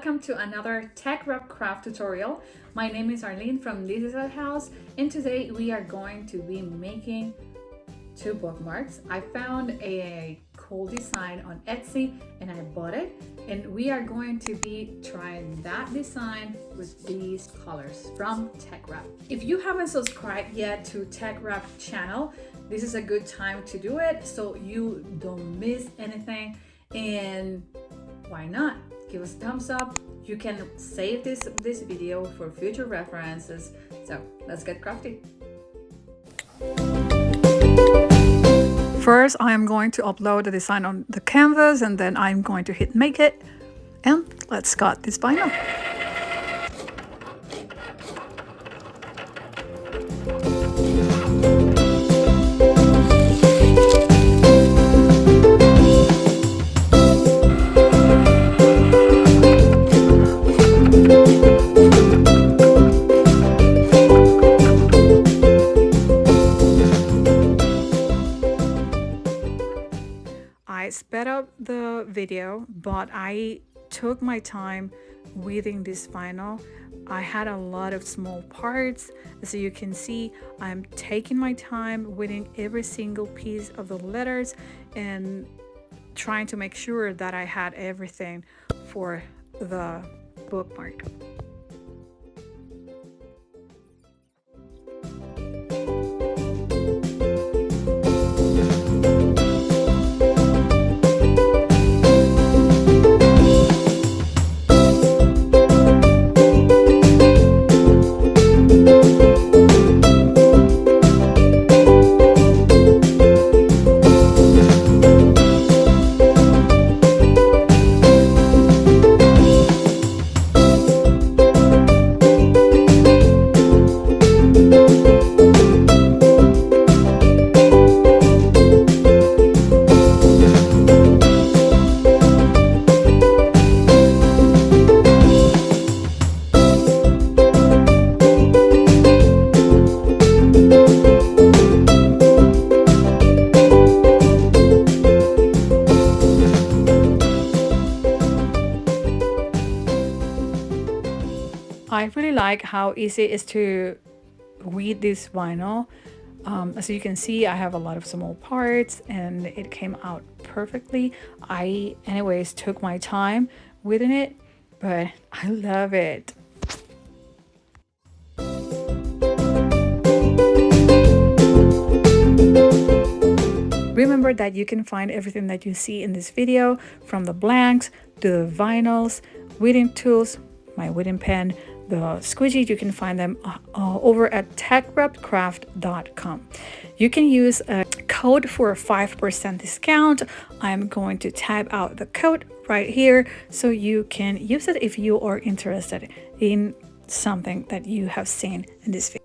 welcome to another teckwrapcraft tutorial. My name is Arlene from This Is Our House, and today we are going to be making two bookmarks. I found a cool design on Etsy and I bought it, and we are going to be trying that design with these colors from teckwrap. If you haven't subscribed yet to teckwrap channel, this is a good time to do it so you don't miss anything. And why not give us a thumbs up? You can save this video for future references. So let's get crafty. First, I am going to upload the design on the canvas, and then I'm going to hit make it, and let's cut this vinyl. I sped up the video, but I took my time weeding this vinyl. I had a lot of small parts. As you can see, I'm taking my time weeding every single piece of the letters and trying to make sure that I had everything for the bookmark. I really like how easy it is to weed this vinyl. As you can see, I have a lot of small parts and it came out perfectly. I anyways took my time weeding it, but I love it. Remember that you can find everything that you see in this video, from the blanks to the vinyls, weeding tools, my weeding pen, the squeegee. You can find them over at teckwrapcraft.com. You can use a code for a 5% discount. I'm going to type out the code right here so you can use it if you are interested in something that you have seen in this video.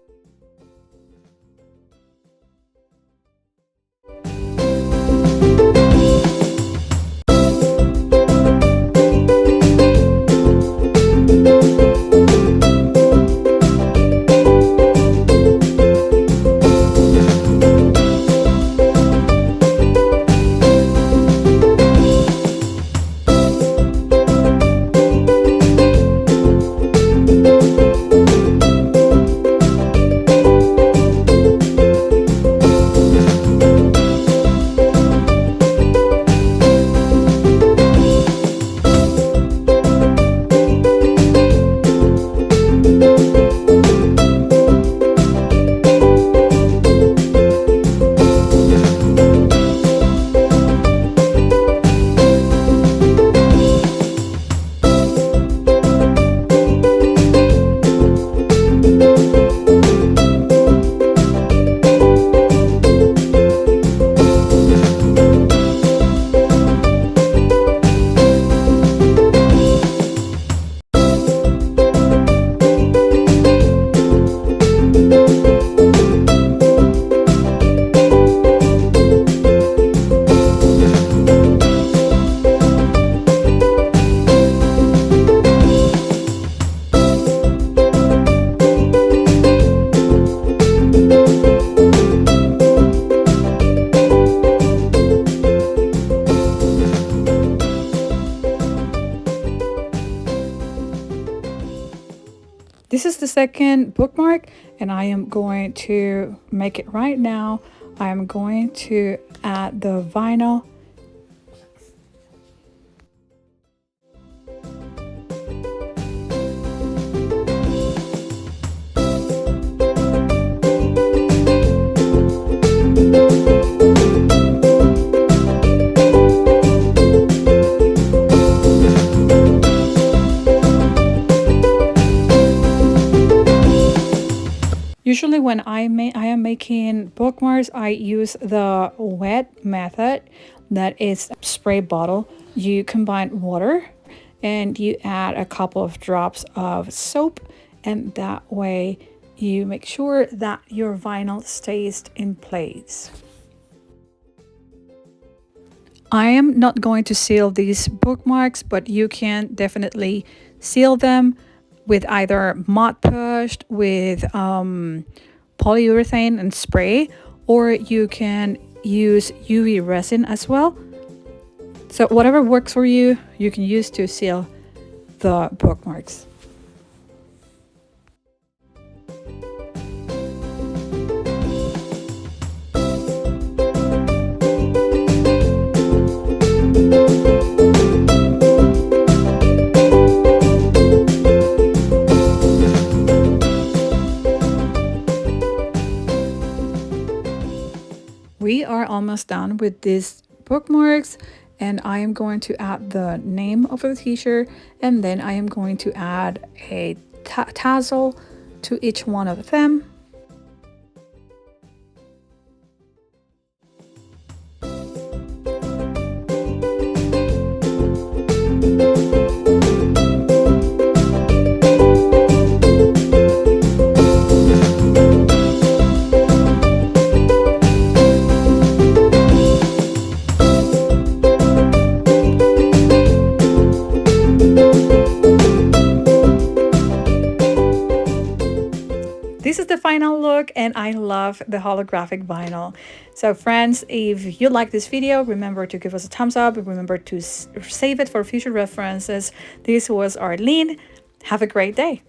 second bookmark, and I am going to make it right now. I am going to add the vinyl. Usually when I am making bookmarks, I use the wet method, that is spray bottle. You combine water and you add a couple of drops of soap, and that way you make sure that your vinyl stays in place. I am not going to seal these bookmarks, but you can definitely seal them with either Mod Push, with polyurethane and spray, or you can use UV resin as well. So whatever works for you, you can use to seal the bookmarks. We are almost done with these bookmarks, and I am going to add the name of the teacher, and then I am going to add a tassel to each one of them. This is the final look, and I love the holographic vinyl. So friends, if you like this video, remember to give us a thumbs up, and remember to save it for future references. This was Arlene. Have a great day.